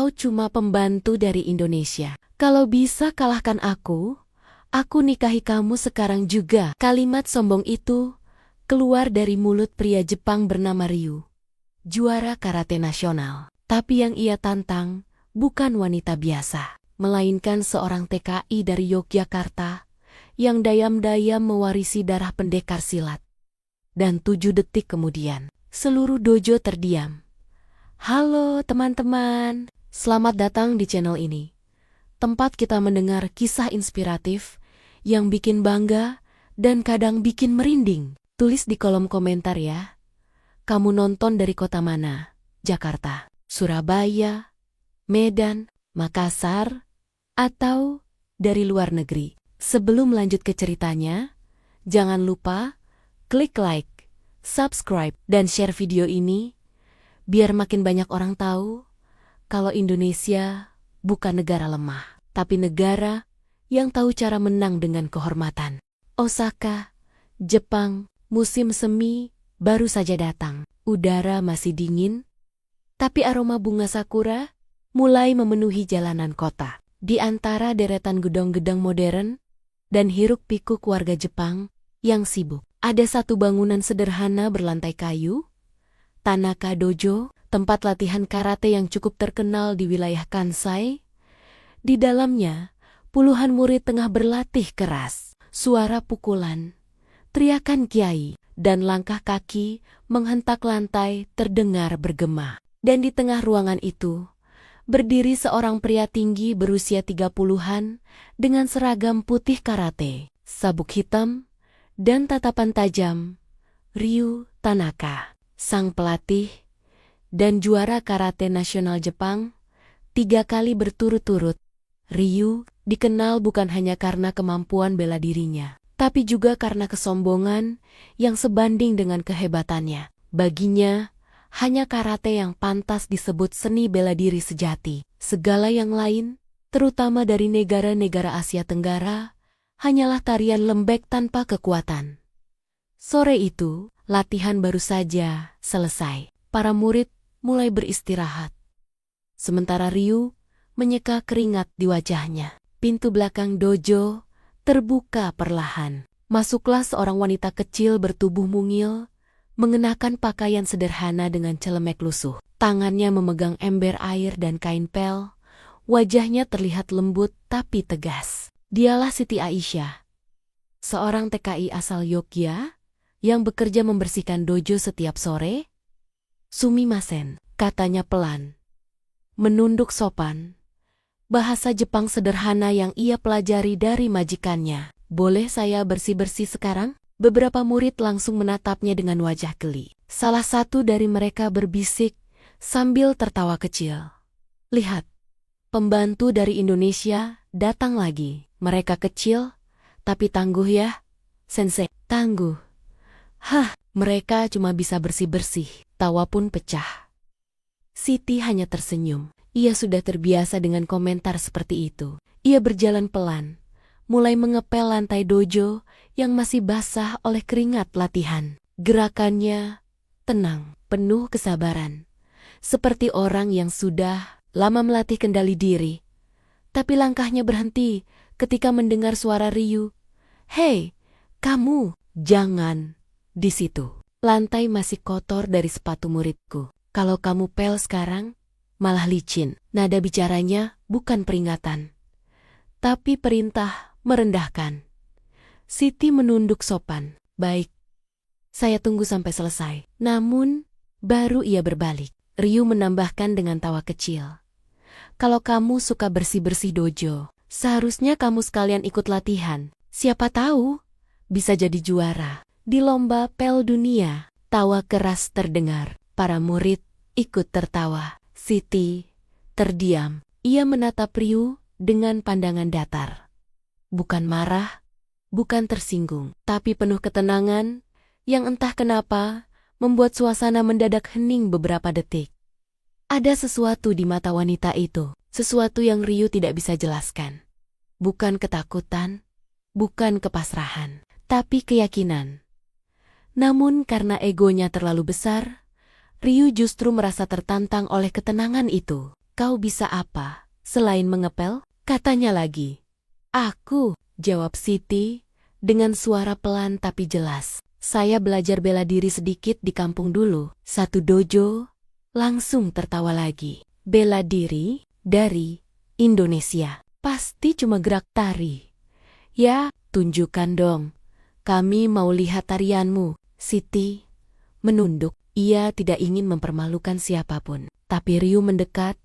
kau cuma pembantu dari Indonesia. Kalau bisa kalahkan aku nikahi kamu sekarang juga. Kalimat sombong itu keluar dari mulut pria Jepang bernama Ryu, juara karate nasional. Tapi yang ia tantang bukan wanita biasa, melainkan seorang TKI dari Yogyakarta yang dayam-dayam mewarisi darah pendekar silat. Dan 7 detik kemudian, seluruh dojo terdiam. Halo teman-teman, selamat datang di channel ini. Tempat kita mendengar kisah inspiratif yang bikin bangga dan kadang bikin merinding. Tulis di kolom komentar ya. Kamu nonton dari kota mana? Jakarta, Surabaya, Medan, Makassar, atau dari luar negeri? Sebelum lanjut ke ceritanya, jangan lupa klik like, subscribe, dan share video ini biar makin banyak orang tahu kalau Indonesia bukan negara lemah, tapi negara yang tahu cara menang dengan kehormatan. Osaka, Jepang, musim semi baru saja datang. Udara masih dingin, tapi aroma bunga sakura mulai memenuhi jalanan kota. Di antara deretan gedung-gedung modern dan hiruk-pikuk warga Jepang yang sibuk, ada satu bangunan sederhana berlantai kayu, Tanaka Dojo, tempat latihan karate yang cukup terkenal di wilayah Kansai. Di dalamnya, puluhan murid tengah berlatih keras. Suara pukulan, teriakan kiai, dan langkah kaki menghentak lantai terdengar bergema. Dan di tengah ruangan itu, berdiri seorang pria tinggi berusia 30-an dengan seragam putih karate, sabuk hitam, dan tatapan tajam. Ryu Tanaka, sang pelatih dan juara karate nasional Jepang 3 kali berturut-turut. Ryu dikenal bukan hanya karena kemampuan bela dirinya, tapi juga karena kesombongan yang sebanding dengan kehebatannya. Baginya, hanya karate yang pantas disebut seni bela diri sejati. Segala yang lain, terutama dari negara-negara Asia Tenggara, hanyalah tarian lembek tanpa kekuatan. Sore itu, latihan baru saja selesai. Para murid mulai beristirahat. Sementara Ryu menyeka keringat di wajahnya. Pintu belakang dojo terbuka perlahan. Masuklah seorang wanita kecil bertubuh mungil, mengenakan pakaian sederhana dengan celemek lusuh. Tangannya memegang ember air dan kain pel. Wajahnya terlihat lembut tapi tegas. Dialah Siti Aisyah, seorang TKI asal Yogyakarta yang bekerja membersihkan dojo setiap sore. Sumimasen, katanya pelan. Menunduk sopan. Bahasa Jepang sederhana yang ia pelajari dari majikannya. Boleh saya bersih-bersih sekarang? Beberapa murid langsung menatapnya dengan wajah geli. Salah satu dari mereka berbisik sambil tertawa kecil. Lihat, pembantu dari Indonesia datang lagi. Mereka kecil, tapi tangguh ya, sensei. Tangguh. Hah, mereka cuma bisa bersih-bersih. Tawa pun pecah. Siti hanya tersenyum. Ia sudah terbiasa dengan komentar seperti itu. Ia berjalan pelan, mulai mengepel lantai dojo yang masih basah oleh keringat latihan. Gerakannya tenang, penuh kesabaran. Seperti orang yang sudah lama melatih kendali diri. Tapi langkahnya berhenti ketika mendengar suara Ryu. Hei, kamu, jangan di situ. Lantai masih kotor dari sepatu muridku. Kalau kamu pel sekarang, malah licin. Nada bicaranya bukan peringatan, tapi perintah merendahkan. Siti menunduk sopan. Baik, saya tunggu sampai selesai. Namun, baru ia berbalik. Ryu menambahkan dengan tawa kecil. Kalau kamu suka bersih-bersih dojo, seharusnya kamu sekalian ikut latihan. Siapa tahu, bisa jadi juara. Di lomba pel dunia, tawa keras terdengar. Para murid ikut tertawa. Siti terdiam. Ia menatap Ryu dengan pandangan datar. Bukan marah, bukan tersinggung, tapi penuh ketenangan yang entah kenapa membuat suasana mendadak hening beberapa detik. Ada sesuatu di mata wanita itu, sesuatu yang Ryu tidak bisa jelaskan. Bukan ketakutan, bukan kepasrahan, tapi keyakinan. Namun karena egonya terlalu besar, Ryu justru merasa tertantang oleh ketenangan itu. Kau bisa apa selain mengepel? Katanya lagi. Aku, jawab Siti, dengan suara pelan tapi jelas. Saya belajar bela diri sedikit di kampung dulu. Satu dojo, langsung tertawa lagi. Bela diri dari Indonesia. Pasti cuma gerak tari. Ya, tunjukkan dong. Kami mau lihat tarianmu. Siti menunduk. Ia tidak ingin mempermalukan siapapun. Tapi Ryu mendekat,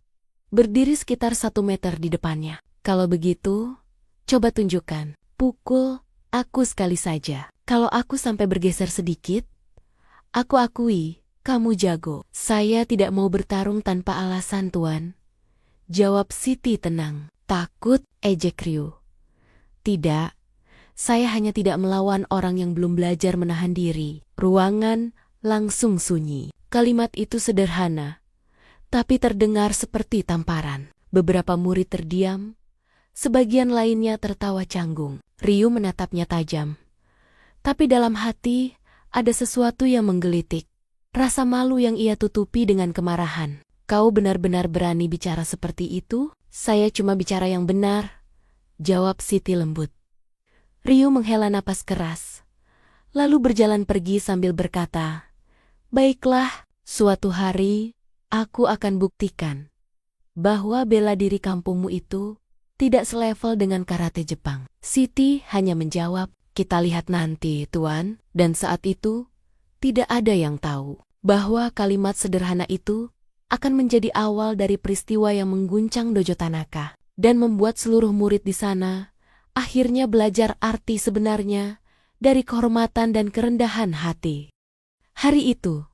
berdiri sekitar 1 meter di depannya. Kalau begitu, coba tunjukkan. Pukul aku sekali saja. Kalau aku sampai bergeser sedikit, aku akui kamu jago. Saya tidak mau bertarung tanpa alasan, Tuan. Jawab Siti tenang. Takut, ejek Ryu. Tidak, saya hanya tidak melawan orang yang belum belajar menahan diri. Ruangan langsung sunyi. Kalimat itu sederhana, tapi terdengar seperti tamparan. Beberapa murid terdiam, sebagian lainnya tertawa canggung. Ryu menatapnya tajam. Tapi dalam hati, ada sesuatu yang menggelitik. Rasa malu yang ia tutupi dengan kemarahan. Kau benar-benar berani bicara seperti itu? Saya cuma bicara yang benar, jawab Siti lembut. Ryu menghela napas keras, lalu berjalan pergi sambil berkata, baiklah, suatu hari, aku akan buktikan bahwa bela diri kampungmu itu tidak selevel dengan karate Jepang. Siti hanya menjawab, kita lihat nanti, Tuan. Dan saat itu, tidak ada yang tahu bahwa kalimat sederhana itu akan menjadi awal dari peristiwa yang mengguncang Dojo Tanaka dan membuat seluruh murid di sana akhirnya belajar arti sebenarnya dari kehormatan dan kerendahan hati. Hari itu,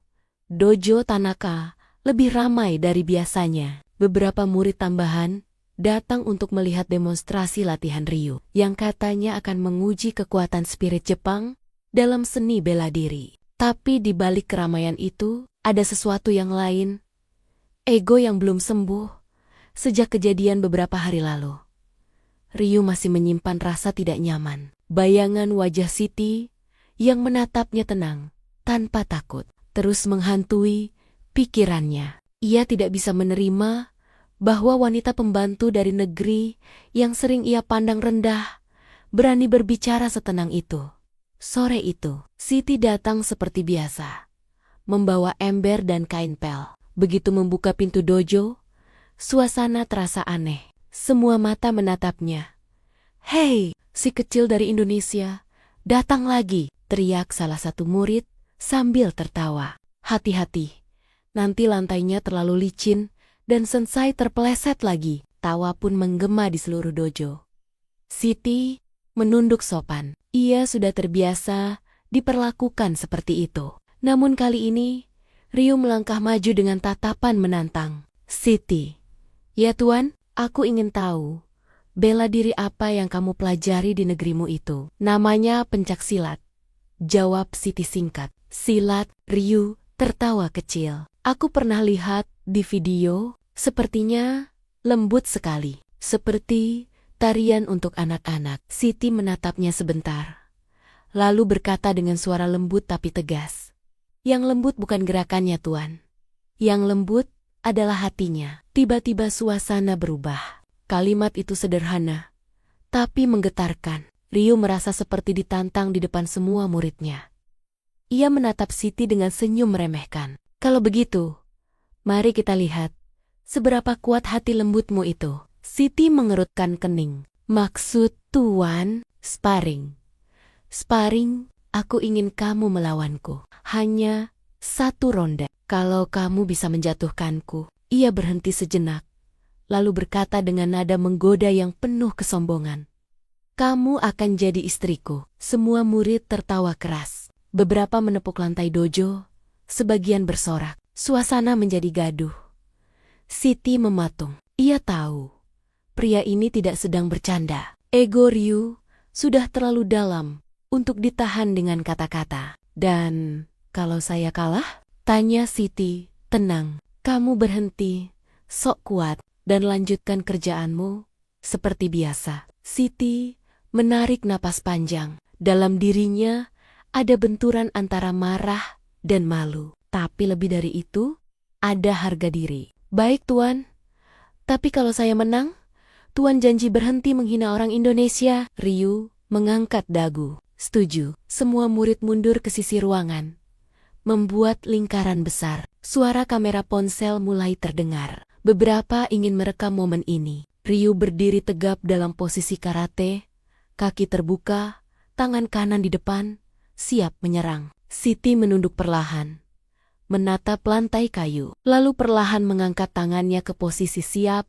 Dojo Tanaka lebih ramai dari biasanya. Beberapa murid tambahan datang untuk melihat demonstrasi latihan Ryu yang katanya akan menguji kekuatan spirit Jepang dalam seni bela diri. Tapi di balik keramaian itu, ada sesuatu yang lain. Ego yang belum sembuh sejak kejadian beberapa hari lalu. Ryu masih menyimpan rasa tidak nyaman. Bayangan wajah Siti yang menatapnya tenang, tanpa takut, terus menghantui pikirannya. Ia tidak bisa menerima bahwa wanita pembantu dari negeri yang sering ia pandang rendah berani berbicara setenang itu. Sore itu, Siti datang seperti biasa, membawa ember dan kain pel. Begitu membuka pintu dojo, suasana terasa aneh. Semua mata menatapnya. Hei, si kecil dari Indonesia, datang lagi, teriak salah satu murid sambil tertawa. Hati-hati, nanti lantainya terlalu licin dan Sensei terpeleset lagi. Tawa pun menggema di seluruh dojo. Siti menunduk sopan. Ia sudah terbiasa diperlakukan seperti itu. Namun kali ini, Ryu melangkah maju dengan tatapan menantang. Siti, ya Tuan, aku ingin tahu, bela diri apa yang kamu pelajari di negerimu itu? Namanya pencaksilat, jawab Siti singkat. Silat, Ryu tertawa kecil. Aku pernah lihat di video, sepertinya lembut sekali. Seperti tarian untuk anak-anak. Siti menatapnya sebentar, lalu berkata dengan suara lembut tapi tegas. Yang lembut bukan gerakannya, Tuan. Yang lembut adalah hatinya. Tiba-tiba suasana berubah. Kalimat itu sederhana, tapi menggetarkan. Ryu merasa seperti ditantang di depan semua muridnya. Ia menatap Siti dengan senyum meremehkan. Kalau begitu, mari kita lihat seberapa kuat hati lembutmu itu. Siti mengerutkan kening. Maksud Tuan, sparring. Sparring, aku ingin kamu melawanku. Hanya 1 ronde. Kalau kamu bisa menjatuhkanku. Ia berhenti sejenak, lalu berkata dengan nada menggoda yang penuh kesombongan. Kamu akan jadi istriku. Semua murid tertawa keras. Beberapa menepuk lantai dojo, sebagian bersorak. Suasana menjadi gaduh. Siti mematung. Ia tahu, pria ini tidak sedang bercanda. Ego Ryu sudah terlalu dalam untuk ditahan dengan kata-kata. Dan kalau saya kalah? Tanya Siti, tenang. Kamu berhenti, sok kuat, dan lanjutkan kerjaanmu seperti biasa. Siti menarik napas panjang. Dalam dirinya ada benturan antara marah dan malu. Tapi lebih dari itu, ada harga diri. Baik Tuan, Tapi kalau saya menang, Tuan janji berhenti menghina orang Indonesia. Ryu mengangkat dagu. Setuju. Semua murid mundur ke sisi ruangan, membuat lingkaran besar. Suara kamera ponsel mulai terdengar. Beberapa ingin merekam momen ini. Ryu berdiri tegap dalam posisi karate, kaki terbuka, tangan kanan di depan, siap menyerang. Siti menunduk perlahan, menatap lantai kayu, lalu perlahan mengangkat tangannya ke posisi siap.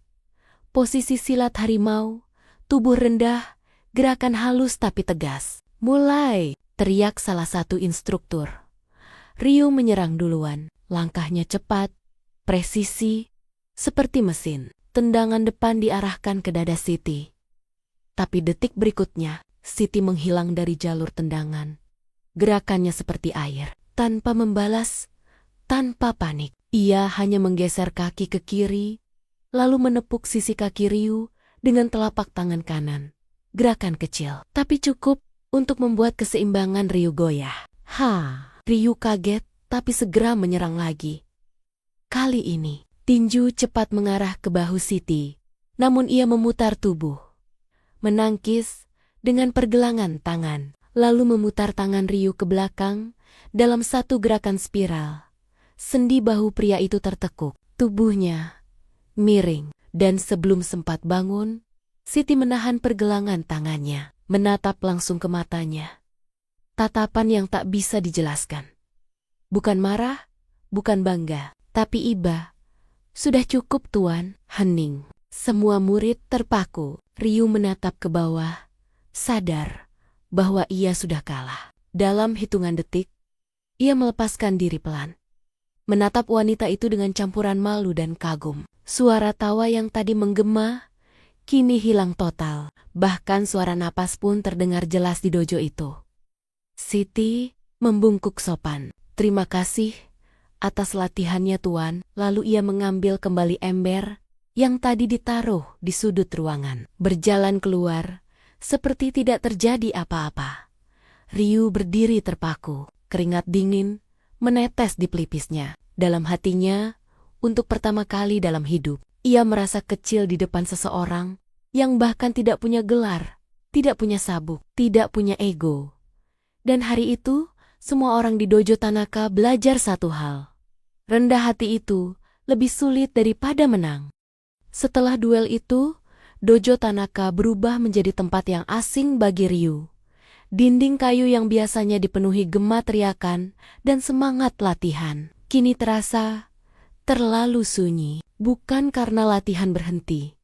Posisi silat harimau, tubuh rendah, gerakan halus tapi tegas. Mulai, teriak salah satu instruktur. Ryu menyerang duluan, langkahnya cepat, presisi, seperti mesin. Tendangan depan diarahkan ke dada Siti. Tapi detik berikutnya, Siti menghilang dari jalur tendangan. Gerakannya seperti air, tanpa membalas, tanpa panik. Ia hanya menggeser kaki ke kiri, lalu menepuk sisi kaki Ryu dengan telapak tangan kanan. Gerakan kecil, tapi cukup untuk membuat keseimbangan Ryu goyah. Ryu kaget, tapi segera menyerang lagi. Kali ini, tinju cepat mengarah ke bahu Siti, namun ia memutar tubuh, menangkis dengan pergelangan tangan, lalu memutar tangan Ryu ke belakang dalam satu gerakan spiral. Sendi bahu pria itu tertekuk, tubuhnya miring, dan sebelum sempat bangun, Siti menahan pergelangan tangannya, menatap langsung ke matanya. Tatapan yang tak bisa dijelaskan. Bukan marah, bukan bangga, tapi iba. Sudah cukup tuan, hening. Semua murid terpaku. Ryu menatap ke bawah, sadar bahwa ia sudah kalah. Dalam hitungan detik, ia melepaskan diri pelan. Menatap wanita itu dengan campuran malu dan kagum. Suara tawa yang tadi menggema, kini hilang total. Bahkan suara napas pun terdengar jelas di dojo itu. Siti membungkuk sopan. Terima kasih atas latihannya tuan. Lalu ia mengambil kembali ember yang tadi ditaruh di sudut ruangan. Berjalan keluar, seperti tidak terjadi apa-apa. Ryu berdiri terpaku, keringat dingin menetes di pelipisnya. Dalam hatinya, untuk pertama kali dalam hidup, ia merasa kecil di depan seseorang yang bahkan tidak punya gelar, tidak punya sabuk, tidak punya ego. Dan hari itu, semua orang di dojo Tanaka belajar satu hal. Rendah hati itu lebih sulit daripada menang. Setelah duel itu, dojo Tanaka berubah menjadi tempat yang asing bagi Ryu. Dinding kayu yang biasanya dipenuhi gema teriakan dan semangat latihan, kini terasa terlalu sunyi. Bukan karena latihan berhenti,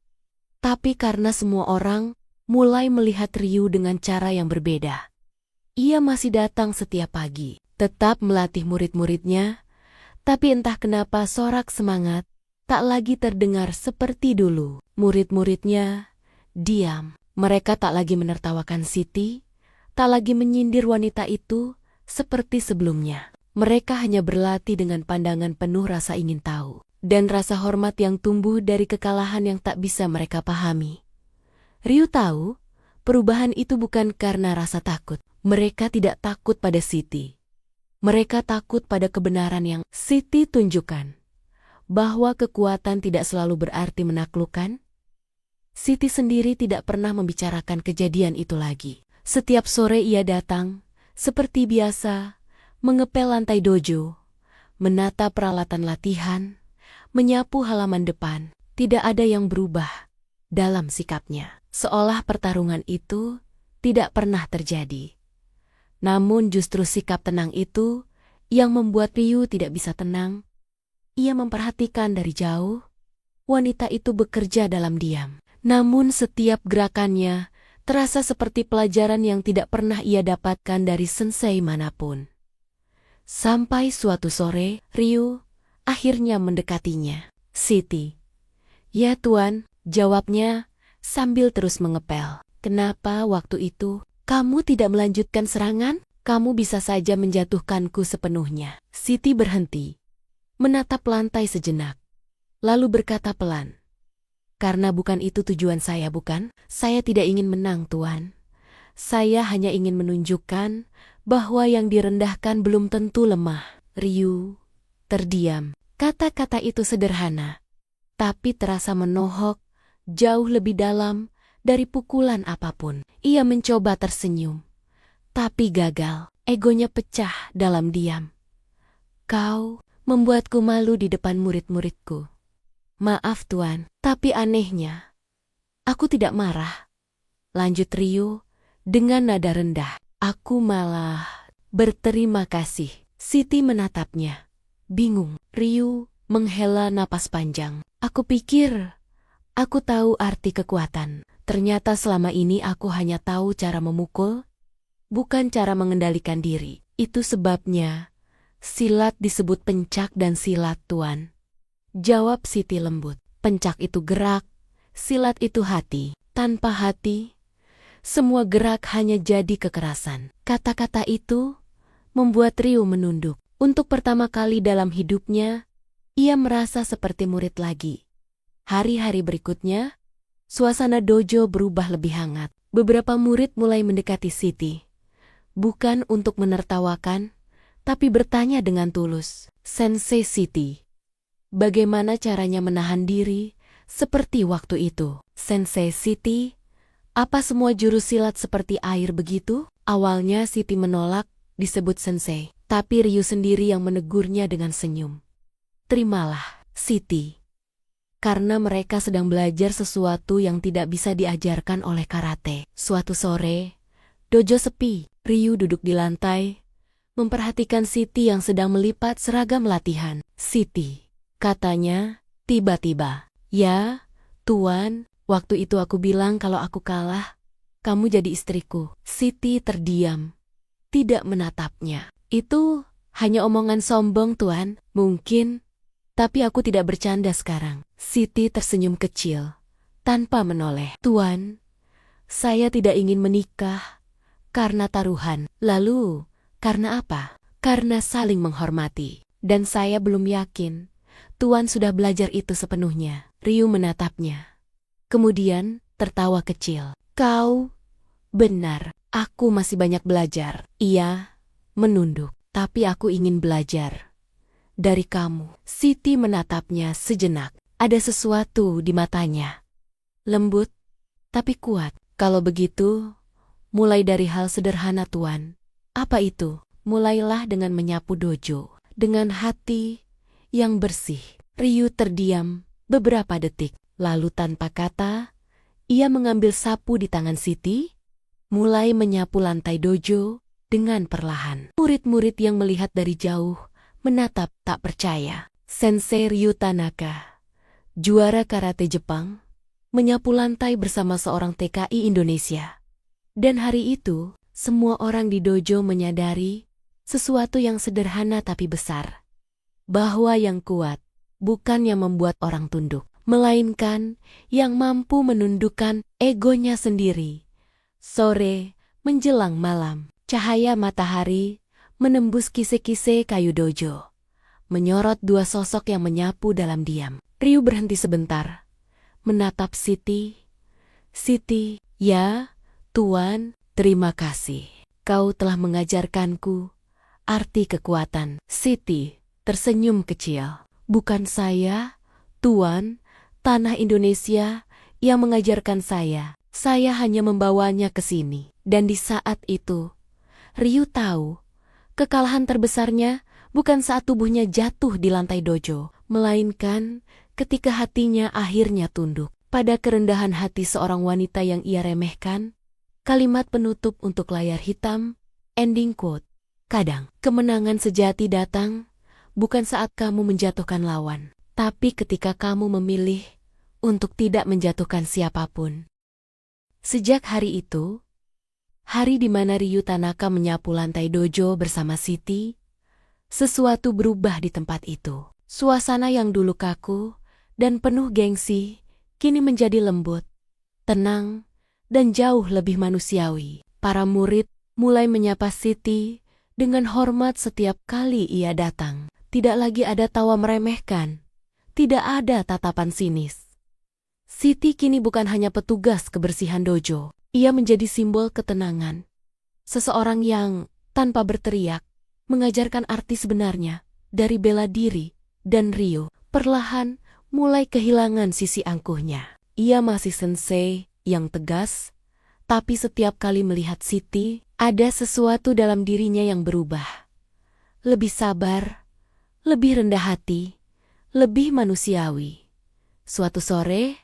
tapi karena semua orang mulai melihat Ryu dengan cara yang berbeda. Ia masih datang setiap pagi, tetap melatih murid-muridnya, tapi entah kenapa sorak semangat tak lagi terdengar seperti dulu. Murid-muridnya diam. Mereka tak lagi menertawakan Siti, tak lagi menyindir wanita itu seperti sebelumnya. Mereka hanya berlatih dengan pandangan penuh rasa ingin tahu dan rasa hormat yang tumbuh dari kekalahan yang tak bisa mereka pahami. Ryu tahu, perubahan itu bukan karena rasa takut. Mereka tidak takut pada Siti. Mereka takut pada kebenaran yang Siti tunjukkan. Bahwa kekuatan tidak selalu berarti menaklukkan. Siti sendiri tidak pernah membicarakan kejadian itu lagi. Setiap sore ia datang, seperti biasa, mengepel lantai dojo, menata peralatan latihan, menyapu halaman depan. Tidak ada yang berubah dalam sikapnya, seolah pertarungan itu tidak pernah terjadi. Namun justru sikap tenang itu yang membuat Ryu tidak bisa tenang. Ia memperhatikan dari jauh. Wanita itu bekerja dalam diam. Namun setiap gerakannya terasa seperti pelajaran yang tidak pernah ia dapatkan dari sensei manapun. Sampai suatu sore, Ryu akhirnya mendekatinya. Siti. Ya tuan, jawabnya sambil terus mengepel. Kenapa waktu itu kamu tidak melanjutkan serangan? Kamu bisa saja menjatuhkanku sepenuhnya. Siti berhenti, menatap lantai sejenak, lalu berkata pelan. Karena bukan itu tujuan saya, bukan? Saya tidak ingin menang, tuan. Saya hanya ingin menunjukkan bahwa yang direndahkan belum tentu lemah. Ryu terdiam. Kata-kata itu sederhana, tapi terasa menohok, jauh lebih dalam dari pukulan apapun. Ia mencoba tersenyum, tapi gagal. Egonya pecah dalam diam. Kau membuatku malu di depan murid-muridku. Maaf Tuan, tapi anehnya, aku tidak marah. Lanjut Ryu dengan nada rendah. Aku malah berterima kasih. Siti menatapnya, bingung. Ryu menghela napas panjang. Aku pikir aku tahu arti kekuatan. Ternyata selama ini aku hanya tahu cara memukul, bukan cara mengendalikan diri. Itu sebabnya silat disebut pencak dan silat, Tuan. Jawab Siti lembut. Pencak itu gerak, silat itu hati. Tanpa hati, semua gerak hanya jadi kekerasan. Kata-kata itu membuat Ryu menunduk. Untuk pertama kali dalam hidupnya, ia merasa seperti murid lagi. Hari-hari berikutnya, suasana dojo berubah lebih hangat. Beberapa murid mulai mendekati Siti. Bukan untuk menertawakan, tapi bertanya dengan tulus. Sensei Siti, bagaimana caranya menahan diri seperti waktu itu? Sensei Siti, apa semua jurus silat seperti air begitu? Awalnya Siti menolak disebut sensei, tapi Ryu sendiri yang menegurnya dengan senyum. Terimalah, Siti. Karena mereka sedang belajar sesuatu yang tidak bisa diajarkan oleh karate. Suatu sore, dojo sepi. Ryu duduk di lantai, memperhatikan Siti yang sedang melipat seragam latihan. Siti, katanya, tiba-tiba. Ya, Tuan, waktu itu aku bilang kalau aku kalah, kamu jadi istriku. Siti terdiam, tidak menatapnya. Itu hanya omongan sombong, Tuan. Mungkin, tapi aku tidak bercanda sekarang. Siti tersenyum kecil, tanpa menoleh. Tuan, saya tidak ingin menikah karena taruhan. Lalu, karena apa? Karena saling menghormati. Dan saya belum yakin Tuan sudah belajar itu sepenuhnya. Ryu menatapnya. Kemudian, tertawa kecil. Kau benar, aku masih banyak belajar. Ia menunduk. Tapi aku ingin belajar dari kamu. Siti menatapnya sejenak. Ada sesuatu di matanya. Lembut, tapi kuat. Kalau begitu, mulai dari hal sederhana, Tuan. Apa itu? Mulailah dengan menyapu dojo. Dengan hati yang bersih. Ryu terdiam beberapa detik. Lalu tanpa kata, ia mengambil sapu di tangan Siti, mulai menyapu lantai dojo dengan perlahan. Murid-murid yang melihat dari jauh menatap tak percaya. Sensei Ryu Tanaka, juara karate Jepang, menyapu lantai bersama seorang TKI Indonesia. Dan hari itu, semua orang di dojo menyadari sesuatu yang sederhana tapi besar. Bahwa yang kuat bukan yang membuat orang tunduk, melainkan yang mampu menundukkan egonya sendiri. Sore menjelang malam, cahaya matahari menembus kise-kise kayu dojo, menyorot dua sosok yang menyapu dalam diam. Ryu berhenti sebentar, menatap Siti. Siti, ya, Tuan, terima kasih. Kau telah mengajarkanku arti kekuatan. Siti tersenyum kecil. Bukan saya, Tuan, tanah Indonesia yang mengajarkan saya. Saya hanya membawanya ke sini. Dan di saat itu, Ryu tahu, kekalahan terbesarnya bukan saat tubuhnya jatuh di lantai dojo, melainkan ketika hatinya akhirnya tunduk pada kerendahan hati seorang wanita yang ia remehkan. Kalimat penutup untuk layar hitam, ending quote. Kadang, kemenangan sejati datang bukan saat kamu menjatuhkan lawan, tapi ketika kamu memilih untuk tidak menjatuhkan siapapun. Sejak hari itu, hari di mana Ryu Tanaka menyapu lantai dojo bersama Siti, sesuatu berubah di tempat itu. Suasana yang dulu kaku dan penuh gengsi, kini menjadi lembut, tenang, dan jauh lebih manusiawi. Para murid mulai menyapa Siti dengan hormat setiap kali ia datang. Tidak lagi ada tawa meremehkan, tidak ada tatapan sinis. Siti kini bukan hanya petugas kebersihan dojo, ia menjadi simbol ketenangan. Seseorang yang, tanpa berteriak, mengajarkan arti sebenarnya dari bela diri. Dan Ryu perlahan mulai kehilangan sisi angkuhnya. Ia masih sensei yang tegas, tapi setiap kali melihat Siti, ada sesuatu dalam dirinya yang berubah. Lebih sabar, lebih rendah hati, lebih manusiawi. Suatu sore,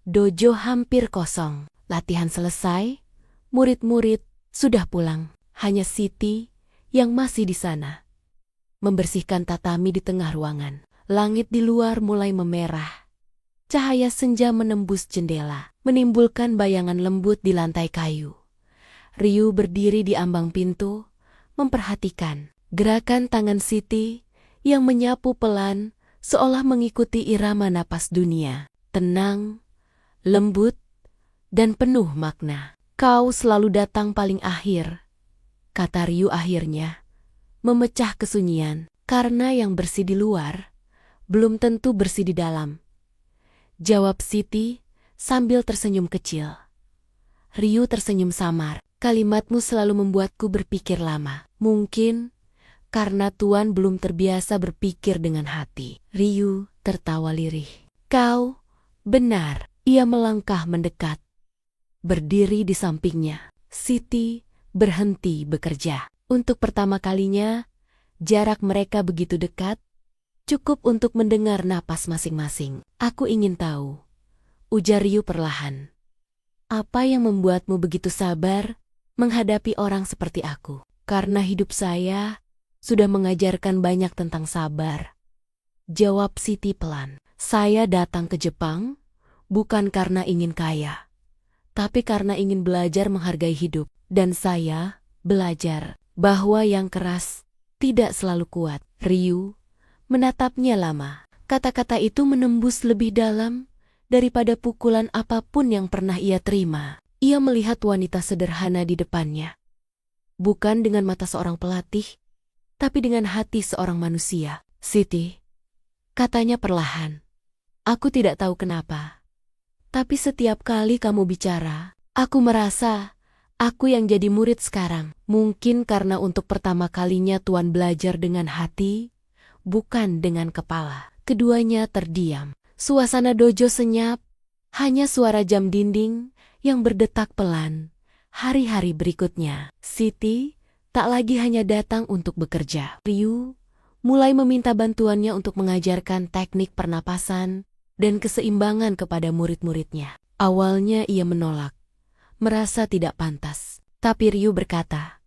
dojo hampir kosong. Latihan selesai, murid-murid sudah pulang. Hanya Siti yang masih di sana, membersihkan tatami di tengah ruangan. Langit di luar mulai memerah. Cahaya senja menembus jendela, menimbulkan bayangan lembut di lantai kayu. Ryu berdiri di ambang pintu, memperhatikan gerakan tangan Siti yang menyapu pelan, seolah mengikuti irama napas dunia. Tenang, lembut, dan penuh makna. Kau selalu datang paling akhir, kata Ryu akhirnya, memecah kesunyian, karena yang bersih di luar belum tentu bersih di dalam. Jawab Siti sambil tersenyum kecil. Ryu tersenyum samar. Kalimatmu selalu membuatku berpikir lama. Mungkin karena Tuan belum terbiasa berpikir dengan hati. Ryu tertawa lirih. Kau benar. Ia melangkah mendekat. Berdiri di sampingnya, Siti berhenti bekerja. Untuk pertama kalinya, jarak mereka begitu dekat, cukup untuk mendengar napas masing-masing. Aku ingin tahu, ujar Ryu perlahan. Apa yang membuatmu begitu sabar menghadapi orang seperti aku? Karena hidup saya sudah mengajarkan banyak tentang sabar. Jawab Siti pelan. Saya datang ke Jepang bukan karena ingin kaya, tapi karena ingin belajar menghargai hidup. Dan saya belajar bahwa yang keras tidak selalu kuat. Ryu menatapnya lama. Kata-kata itu menembus lebih dalam daripada pukulan apapun yang pernah ia terima. Ia melihat wanita sederhana di depannya. Bukan dengan mata seorang pelatih, tapi dengan hati seorang manusia. Siti, katanya perlahan. Aku tidak tahu kenapa. Tapi setiap kali kamu bicara, aku merasa aku yang jadi murid sekarang. Mungkin karena untuk pertama kalinya Tuan belajar dengan hati, bukan dengan kepala. Keduanya terdiam. Suasana dojo senyap, hanya suara jam dinding yang berdetak pelan. Hari-hari berikutnya, Siti tak lagi hanya datang untuk bekerja. Ryu mulai meminta bantuannya untuk mengajarkan teknik pernapasan dan keseimbangan kepada murid-muridnya. Awalnya ia menolak, merasa tidak pantas. Tapi Ryu berkata,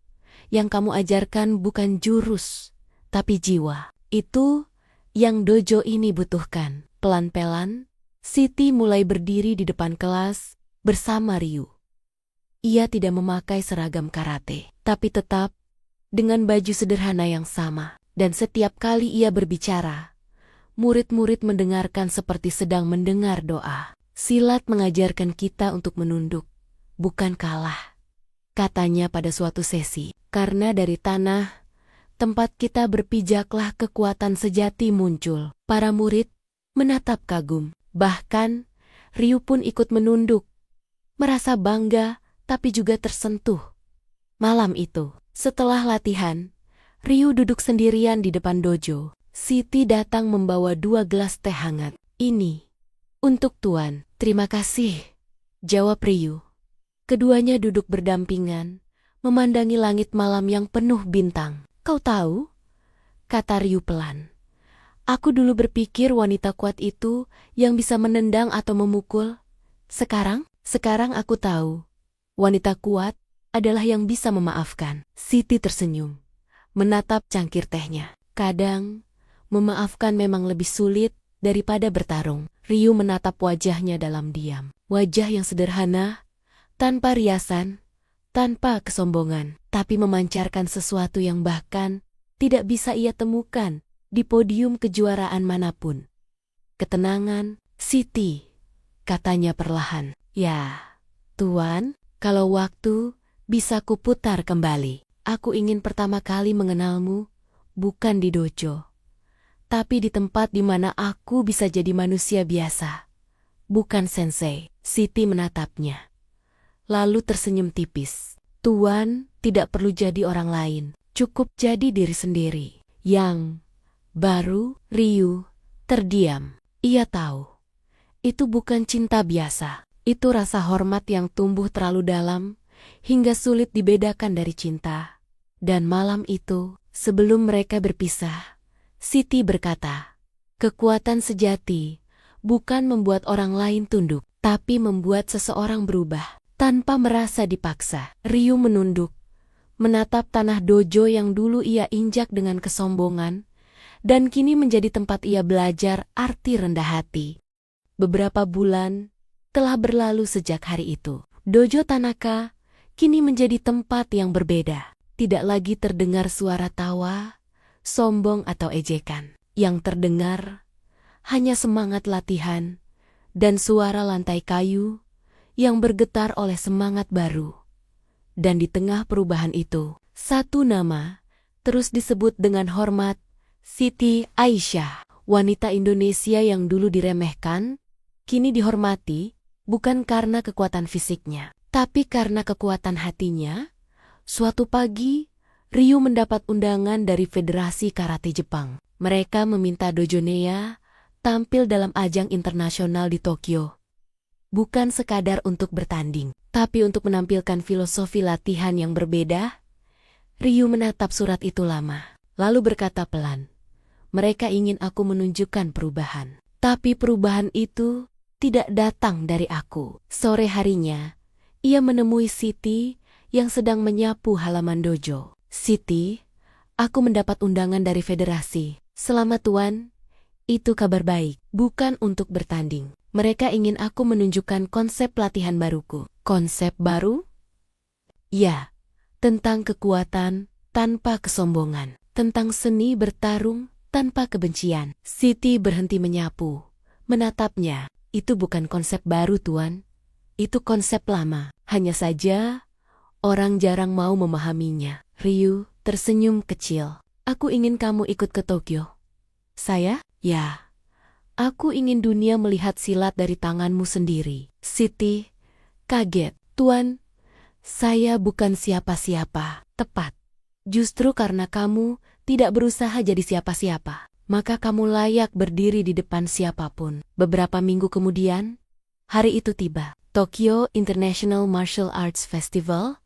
yang kamu ajarkan bukan jurus, tapi jiwa. Itu yang dojo ini butuhkan. Pelan-pelan, Siti mulai berdiri di depan kelas bersama Ryu. Ia tidak memakai seragam karate, tapi tetap dengan baju sederhana yang sama. Dan setiap kali ia berbicara, murid-murid mendengarkan seperti sedang mendengar doa. Silat mengajarkan kita untuk menunduk, bukan kalah, katanya pada suatu sesi. Karena dari tanah, tempat kita berpijaklah kekuatan sejati muncul. Para murid menatap kagum. Bahkan, Ryu pun ikut menunduk. Merasa bangga, tapi juga tersentuh. Malam itu, setelah latihan, Ryu duduk sendirian di depan dojo. Siti datang membawa 2 gelas teh hangat. Ini untuk Tuan. Terima kasih, jawab Ryu. Keduanya duduk berdampingan, memandangi langit malam yang penuh bintang. Kau tahu? Kata Ryu pelan. Aku dulu berpikir wanita kuat itu yang bisa menendang atau memukul. Sekarang aku tahu. Wanita kuat adalah yang bisa memaafkan. Siti tersenyum, menatap cangkir tehnya. Kadang, memaafkan memang lebih sulit daripada bertarung. Ryu menatap wajahnya dalam diam. Wajah yang sederhana, tanpa riasan, tanpa kesombongan, tapi memancarkan sesuatu yang bahkan tidak bisa ia temukan di podium kejuaraan manapun. Ketenangan. Siti, katanya perlahan. Ya, Tuan, kalau waktu bisa kuputar kembali. Aku ingin pertama kali mengenalmu, bukan di dojo, tapi di tempat di mana aku bisa jadi manusia biasa, bukan sensei. Siti menatapnya, lalu tersenyum tipis. Tuan tidak perlu jadi orang lain, cukup jadi diri sendiri. Yang baru. Ryu terdiam. Ia tahu, itu bukan cinta biasa. Itu rasa hormat yang tumbuh terlalu dalam, hingga sulit dibedakan dari cinta. Dan malam itu, sebelum mereka berpisah, Siti berkata, kekuatan sejati bukan membuat orang lain tunduk, tapi membuat seseorang berubah tanpa merasa dipaksa. Ryu menunduk, menatap tanah dojo yang dulu ia injak dengan kesombongan, dan kini menjadi tempat ia belajar arti rendah hati. Beberapa bulan telah berlalu sejak hari itu. Dojo Tanaka kini menjadi tempat yang berbeda. Tidak lagi terdengar suara tawa, sombong atau ejekan. Yang terdengar hanya semangat latihan dan suara lantai kayu yang bergetar oleh semangat baru. Dan di tengah perubahan itu, satu nama terus disebut dengan hormat, Siti Aisyah. Wanita Indonesia yang dulu diremehkan, kini dihormati, bukan karena kekuatan fisiknya, tapi karena kekuatan hatinya. Suatu pagi, Ryu mendapat undangan dari Federasi Karate Jepang. Mereka meminta Dojo Neya tampil dalam ajang internasional di Tokyo. Bukan sekadar untuk bertanding, tapi untuk menampilkan filosofi latihan yang berbeda. Ryu menatap surat itu lama, lalu berkata pelan, mereka ingin aku menunjukkan perubahan. Tapi perubahan itu tidak datang dari aku. Sore harinya, ia menemui Siti yang sedang menyapu halaman dojo. Siti, aku mendapat undangan dari federasi. Selamat Tuan, itu kabar baik. Bukan untuk bertanding. Mereka ingin aku menunjukkan konsep latihan baruku. Konsep baru? Ya, tentang kekuatan tanpa kesombongan. Tentang seni bertarung tanpa kebencian. Siti berhenti menyapu, menatapnya. Itu bukan konsep baru, Tuan. Itu konsep lama. Hanya saja, orang jarang mau memahaminya. Ryu tersenyum kecil. Aku ingin kamu ikut ke Tokyo. Saya? Ya. Aku ingin dunia melihat silat dari tanganmu sendiri. Siti kaget. Tuan, saya bukan siapa-siapa. Tepat. Justru karena kamu tidak berusaha jadi siapa-siapa, maka kamu layak berdiri di depan siapapun. Beberapa minggu kemudian, hari itu tiba. Tokyo International Martial Arts Festival.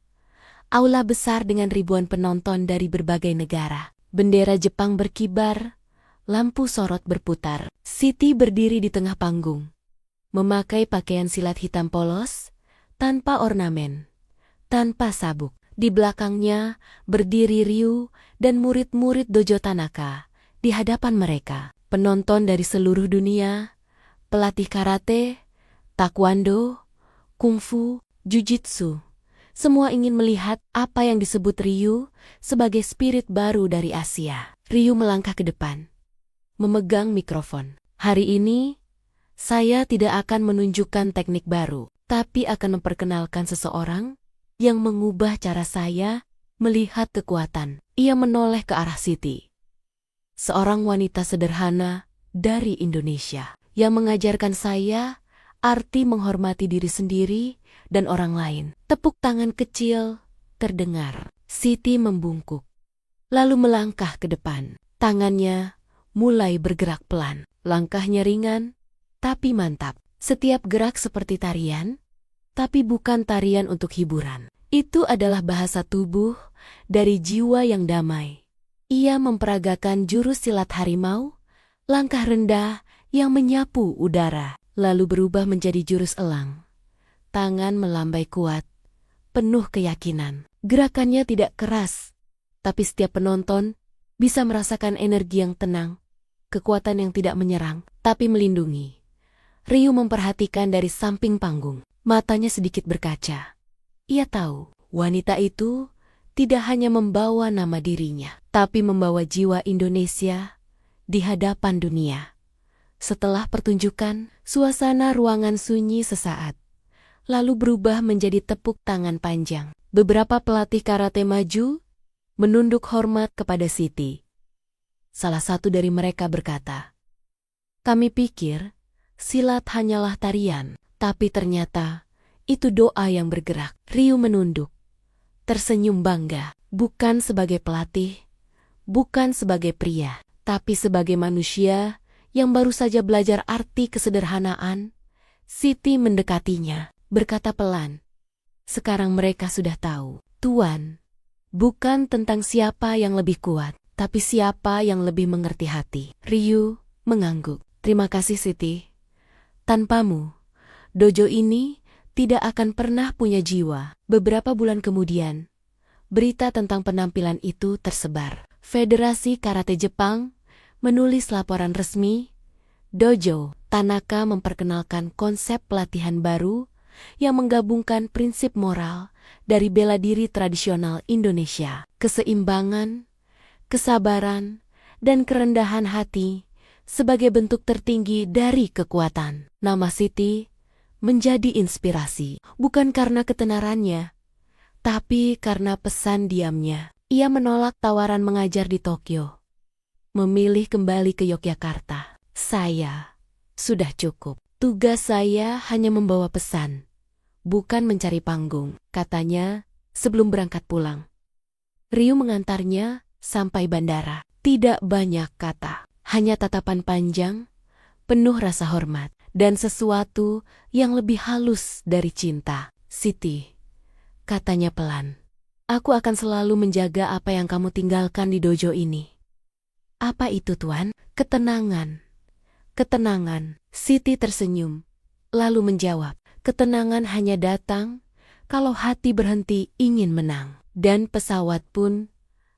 Aula besar dengan ribuan penonton dari berbagai negara. Bendera Jepang berkibar, lampu sorot berputar. Siti berdiri di tengah panggung, memakai pakaian silat hitam polos, tanpa ornamen, tanpa sabuk. Di belakangnya berdiri Ryu dan murid-murid Dojo Tanaka. Di hadapan mereka, penonton dari seluruh dunia, pelatih karate, taekwondo, kungfu, jujitsu. Semua ingin melihat apa yang disebut Ryu sebagai spirit baru dari Asia. Ryu melangkah ke depan, memegang mikrofon. Hari ini, saya tidak akan menunjukkan teknik baru, tapi akan memperkenalkan seseorang yang mengubah cara saya melihat kekuatan. Ia menoleh ke arah Siti. Seorang wanita sederhana dari Indonesia yang mengajarkan saya arti menghormati diri sendiri dan orang lain. Tepuk tangan kecil terdengar. Siti membungkuk, lalu melangkah ke depan. Tangannya mulai bergerak pelan. Langkahnya ringan, tapi mantap. Setiap gerak seperti tarian, tapi bukan tarian untuk hiburan. Itu adalah bahasa tubuh dari jiwa yang damai. Ia memperagakan jurus silat harimau, langkah rendah yang menyapu udara, lalu berubah menjadi jurus elang. Tangan melambai kuat, penuh keyakinan. Gerakannya tidak keras, tapi setiap penonton bisa merasakan energi yang tenang, kekuatan yang tidak menyerang, tapi melindungi. Ryu memperhatikan dari samping panggung. Matanya sedikit berkaca. Ia tahu, wanita itu tidak hanya membawa nama dirinya, tapi membawa jiwa Indonesia di hadapan dunia. Setelah pertunjukan, suasana ruangan sunyi sesaat, lalu berubah menjadi tepuk tangan panjang. Beberapa pelatih karate maju, menunduk hormat kepada Siti. Salah satu dari mereka berkata, "Kami pikir silat hanyalah tarian, tapi ternyata itu doa yang bergerak." Ryu menunduk, tersenyum bangga, bukan sebagai pelatih, bukan sebagai pria, tapi sebagai manusia yang baru saja belajar arti kesederhanaan, Siti mendekatinya, berkata pelan. Sekarang mereka sudah tahu, Tuan, bukan tentang siapa yang lebih kuat, tapi siapa yang lebih mengerti hati. Ryu mengangguk. Terima kasih Siti. Tanpamu, dojo ini tidak akan pernah punya jiwa. Beberapa bulan kemudian, berita tentang penampilan itu tersebar. Federasi Karate Jepang menulis laporan resmi. Dojo Tanaka memperkenalkan konsep pelatihan baru yang menggabungkan prinsip moral dari bela diri tradisional Indonesia, keseimbangan, kesabaran, dan kerendahan hati sebagai bentuk tertinggi dari kekuatan. Nama Siti menjadi inspirasi, bukan karena ketenarannya, tapi karena pesan diamnya. Ia menolak tawaran mengajar di Tokyo, memilih kembali ke Yogyakarta. Saya sudah cukup. Tugas saya hanya membawa pesan, bukan mencari panggung, katanya sebelum berangkat pulang. Ryu mengantarnya sampai bandara. Tidak banyak kata, hanya tatapan panjang, penuh rasa hormat, dan sesuatu yang lebih halus dari cinta. Siti, katanya pelan, aku akan selalu menjaga apa yang kamu tinggalkan di dojo ini. Apa itu, Tuan? Ketenangan. Ketenangan. Siti tersenyum, lalu menjawab, ketenangan hanya datang kalau hati berhenti ingin menang. Dan pesawat pun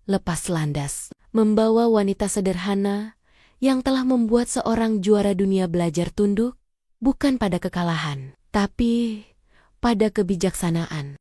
lepas landas, membawa wanita sederhana yang telah membuat seorang juara dunia belajar tunduk, bukan pada kekalahan, tapi pada kebijaksanaan.